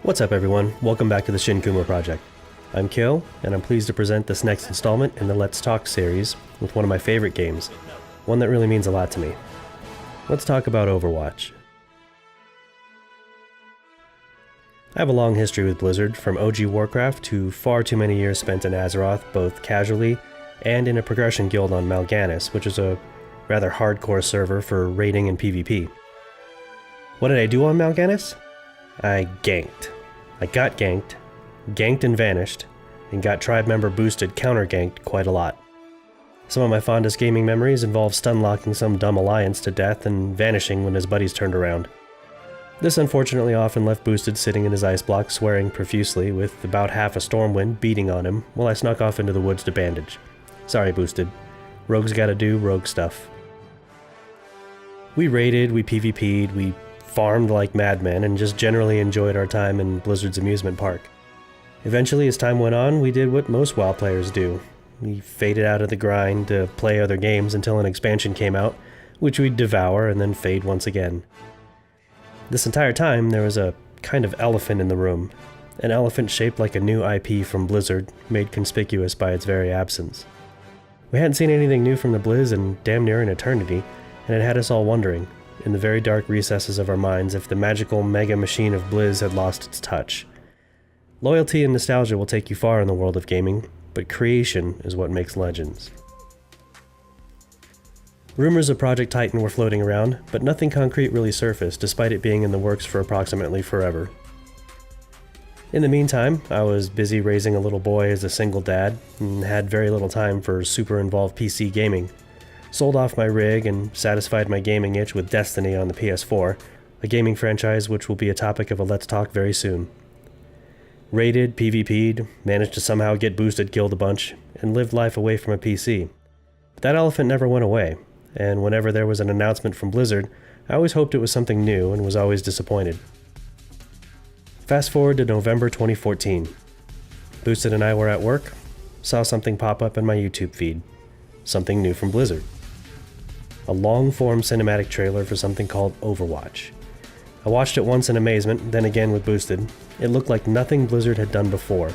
What's up everyone, welcome back to the Shin Kumo project. I'm Kyo, and I'm pleased to present this next installment in the Let's Talk series with one of my favorite games, one that really means a lot to me. Let's talk about Overwatch. I have a long history with Blizzard, from OG Warcraft to far too many years spent in Azeroth, both casually and in a progression guild on Mal'Ganis, which is a rather hardcore server for raiding and PvP. What did I do on Mal'Ganis? I ganked. I got ganked and vanished, and got tribe member boosted counter-ganked quite a lot. Some of my fondest gaming memories involve stun-locking some dumb alliance to death and vanishing when his buddies turned around. This unfortunately often left Boosted sitting in his ice block swearing profusely with about half a Stormwind beating on him while I snuck off into the woods to bandage. Sorry Boosted. Rogues gotta do rogue stuff. We raided, we PvP'd, we farmed like madmen, and just generally enjoyed our time in Blizzard's amusement park. Eventually, as time went on, we did what most WoW players do. We faded out of the grind to play other games until an expansion came out, which we'd devour and then fade once again. This entire time, there was a kind of elephant in the room. An elephant shaped like a new IP from Blizzard, made conspicuous by its very absence. We hadn't seen anything new from the Blizz in damn near an eternity, and it had us all wondering, in the very dark recesses of our minds, if the magical mega machine of Blizz had lost its touch. Loyalty and nostalgia will take you far in the world of gaming, but creation is what makes legends. Rumors of Project Titan were floating around, but nothing concrete really surfaced, despite it being in the works for approximately forever. In the meantime, I was busy raising a little boy as a single dad, and had very little time for super involved PC gaming. Sold off my rig and satisfied my gaming itch with Destiny on the PS4, a gaming franchise which will be a topic of a Let's Talk very soon. Raided, PvP'd, managed to somehow get boosted, killed a bunch, and lived life away from a PC. But that elephant never went away, and whenever there was an announcement from Blizzard, I always hoped it was something new and was always disappointed. Fast forward to November 2014. Boosted and I were at work, saw something pop up in my YouTube feed. Something new from Blizzard. A long-form cinematic trailer for something called Overwatch. I watched it once in amazement, then again with Boosted. It looked like nothing Blizzard had done before,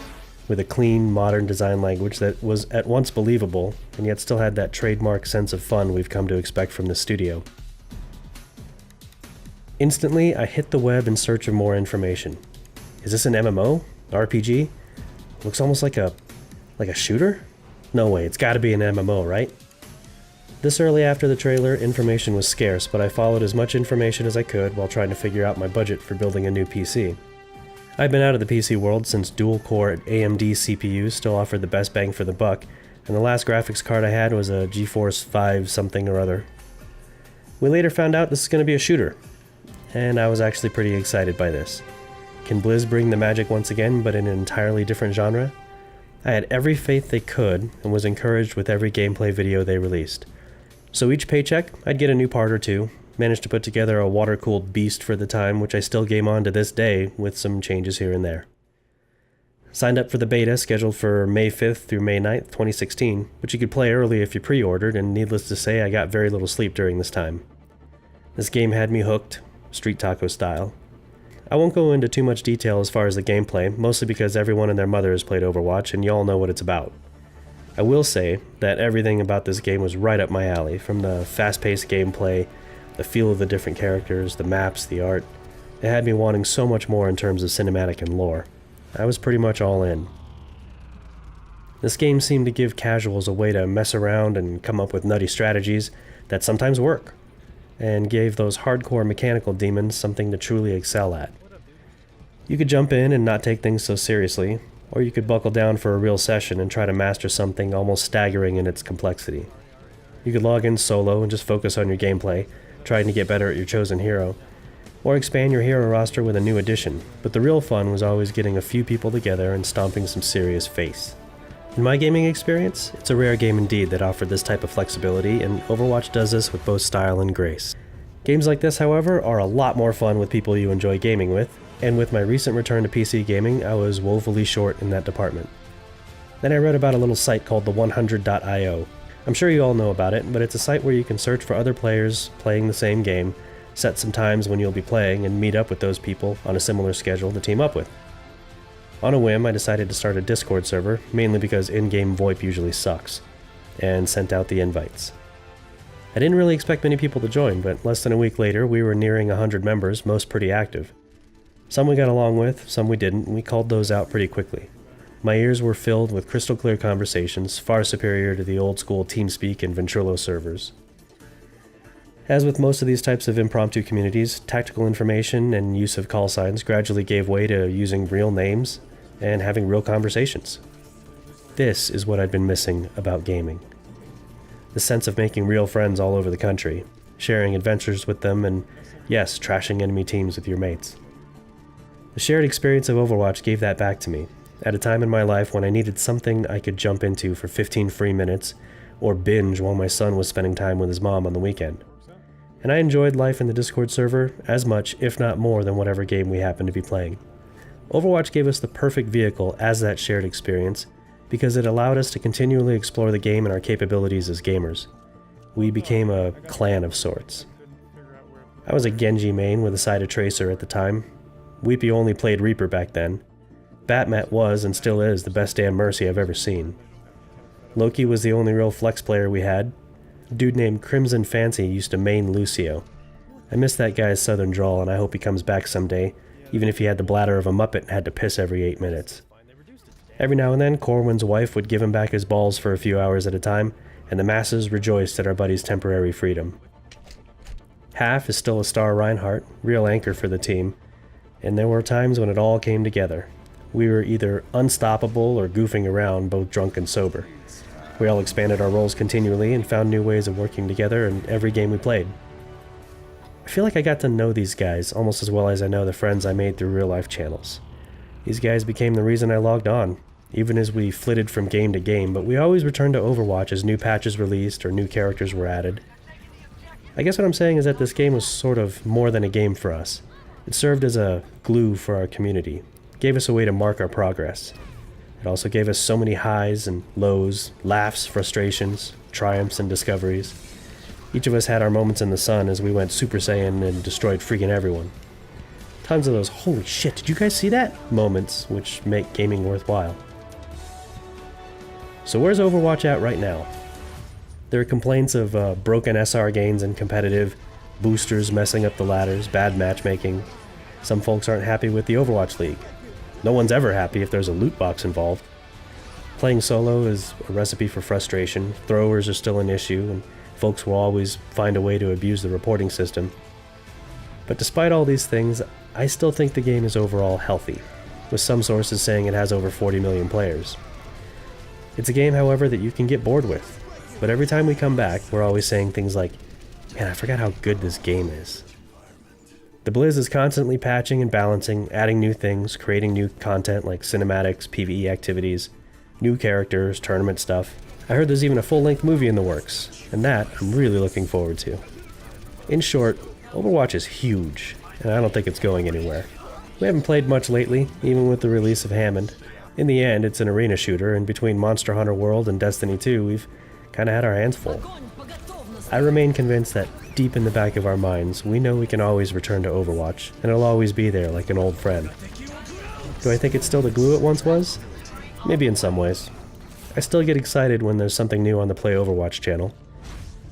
with a clean, modern design language that was at once believable, and yet still had that trademark sense of fun we've come to expect from the studio. Instantly, I hit the web in search of more information. Is this an MMO? RPG? Looks almost like a shooter? No way, it's gotta be an MMO, right? This early after the trailer, information was scarce, but I followed as much information as I could while trying to figure out my budget for building a new PC. I'd been out of the PC world since dual-core AMD CPUs still offered the best bang for the buck, and the last graphics card I had was a GeForce 5 something or other. We later found out this is going to be a shooter, and I was actually pretty excited by this. Can Blizz bring the magic once again, but in an entirely different genre? I had every faith they could, and was encouraged with every gameplay video they released. So each paycheck, I'd get a new part or two, managed to put together a water-cooled beast for the time, which I still game on to this day, with some changes here and there. Signed up for the beta, scheduled for May 5th through May 9th, 2016, but you could play early if you pre-ordered, and needless to say, I got very little sleep during this time. This game had me hooked, street taco style. I won't go into too much detail as far as the gameplay, mostly because everyone and their mother has played Overwatch, and y'all know what it's about. I will say that everything about this game was right up my alley, from the fast-paced gameplay, the feel of the different characters, the maps, the art. It had me wanting so much more in terms of cinematic and lore. I was pretty much all in. This game seemed to give casuals a way to mess around and come up with nutty strategies that sometimes work, and gave those hardcore mechanical demons something to truly excel at. You could jump in and not take things so seriously, or you could buckle down for a real session and try to master something almost staggering in its complexity. You could log in solo and just focus on your gameplay, trying to get better at your chosen hero, or expand your hero roster with a new addition, but the real fun was always getting a few people together and stomping some serious face. In my gaming experience, it's a rare game indeed that offered this type of flexibility, and Overwatch does this with both style and grace. Games like this, however, are a lot more fun with people you enjoy gaming with, and with my recent return to PC gaming, I was woefully short in that department. Then I read about a little site called the 100.io. I'm sure you all know about it, but it's a site where you can search for other players playing the same game, set some times when you'll be playing, and meet up with those people on a similar schedule to team up with. On a whim, I decided to start a Discord server, mainly because in-game VoIP usually sucks, and sent out the invites. I didn't really expect many people to join, but less than a week later, we were nearing 100 members, most pretty active. Some we got along with, some we didn't, and we called those out pretty quickly. My ears were filled with crystal clear conversations, far superior to the old-school TeamSpeak and Ventrilo servers. As with most of these types of impromptu communities, tactical information and use of call signs gradually gave way to using real names and having real conversations. This is what I'd been missing about gaming. The sense of making real friends all over the country, sharing adventures with them, and yes, trashing enemy teams with your mates. The shared experience of Overwatch gave that back to me, at a time in my life when I needed something I could jump into for 15 free minutes, or binge while my son was spending time with his mom on the weekend. And I enjoyed life in the Discord server as much, if not more, than whatever game we happened to be playing. Overwatch gave us the perfect vehicle as that shared experience, because it allowed us to continually explore the game and our capabilities as gamers. We became a clan of sorts. I was a Genji main with a side of Tracer at the time. Weepy only played Reaper back then. Batmat was, and still is, the best damn Mercy I've ever seen. Loki was the only real flex player we had. A dude named Crimson Fancy used to main Lucio. I miss that guy's southern drawl, and I hope he comes back someday, even if he had the bladder of a Muppet and had to piss every 8 minutes. Every now and then, Corwin's wife would give him back his balls for a few hours at a time, and the masses rejoiced at our buddy's temporary freedom. Half is still a star Reinhardt, real anchor for the team, and there were times when it all came together. We were either unstoppable or goofing around, both drunk and sober. We all expanded our roles continually and found new ways of working together in every game we played. I feel like I got to know these guys almost as well as I know the friends I made through real-life channels. These guys became the reason I logged on, even as we flitted from game to game, but we always returned to Overwatch as new patches released or new characters were added. I guess what I'm saying is that this game was sort of more than a game for us. It served as a glue for our community, gave us a way to mark our progress. It also gave us so many highs and lows, laughs, frustrations, triumphs, and discoveries. Each of us had our moments in the sun as we went Super Saiyan and destroyed freaking everyone. Tons of those "holy shit, did you guys see that?" moments which make gaming worthwhile. So where's Overwatch at right now? There are complaints of broken SR gains in competitive, boosters messing up the ladders, bad matchmaking. Some folks aren't happy with the Overwatch League. No one's ever happy if there's a loot box involved. Playing solo is a recipe for frustration, throwers are still an issue, and folks will always find a way to abuse the reporting system. But despite all these things, I still think the game is overall healthy, with some sources saying it has over 40 million players. It's a game, however, that you can get bored with, but every time we come back, we're always saying things like, "Man, I forgot how good this game is." The Blizz is constantly patching and balancing, adding new things, creating new content like cinematics, PvE activities, new characters, tournament stuff. I heard there's even a full-length movie in the works, and that I'm really looking forward to. In short, Overwatch is huge, and I don't think it's going anywhere. We haven't played much lately, even with the release of Hammond. In the end, it's an arena shooter, and between Monster Hunter World and Destiny 2, we've kinda had our hands full. I remain convinced that deep in the back of our minds, we know we can always return to Overwatch, and it'll always be there like an old friend. Do I think it's still the glue it once was? Maybe in some ways. I still get excited when there's something new on the Play Overwatch channel.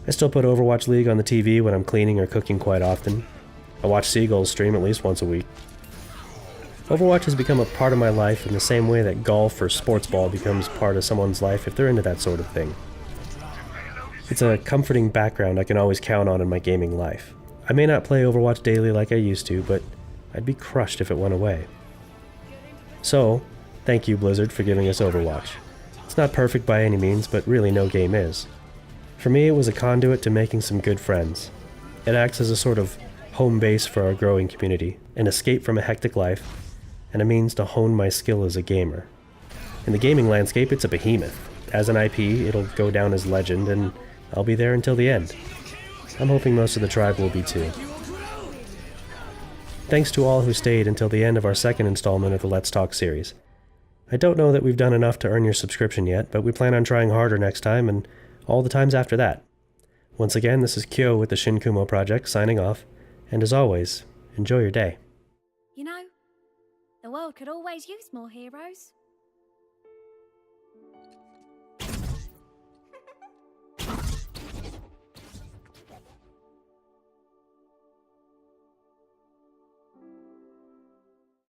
I still put Overwatch League on the TV when I'm cleaning or cooking quite often. I watch Seagulls stream at least once a week. Overwatch has become a part of my life in the same way that golf or sports ball becomes part of someone's life if they're into that sort of thing. It's a comforting background I can always count on in my gaming life. I may not play Overwatch daily like I used to, but I'd be crushed if it went away. So, thank you Blizzard for giving us Overwatch. It's not perfect by any means, but really no game is. For me, it was a conduit to making some good friends. It acts as a sort of home base for our growing community, an escape from a hectic life, and a means to hone my skill as a gamer. In the gaming landscape, it's a behemoth. As an IP, it'll go down as legend, and I'll be there until the end. I'm hoping most of the tribe will be too. Thanks to all who stayed until the end of our second installment of the Let's Talk series. I don't know that we've done enough to earn your subscription yet, but we plan on trying harder next time and all the times after that. Once again, this is Kyo with the Shin Kumo project, signing off, And as always, enjoy your day. You know, the world could always use more heroes.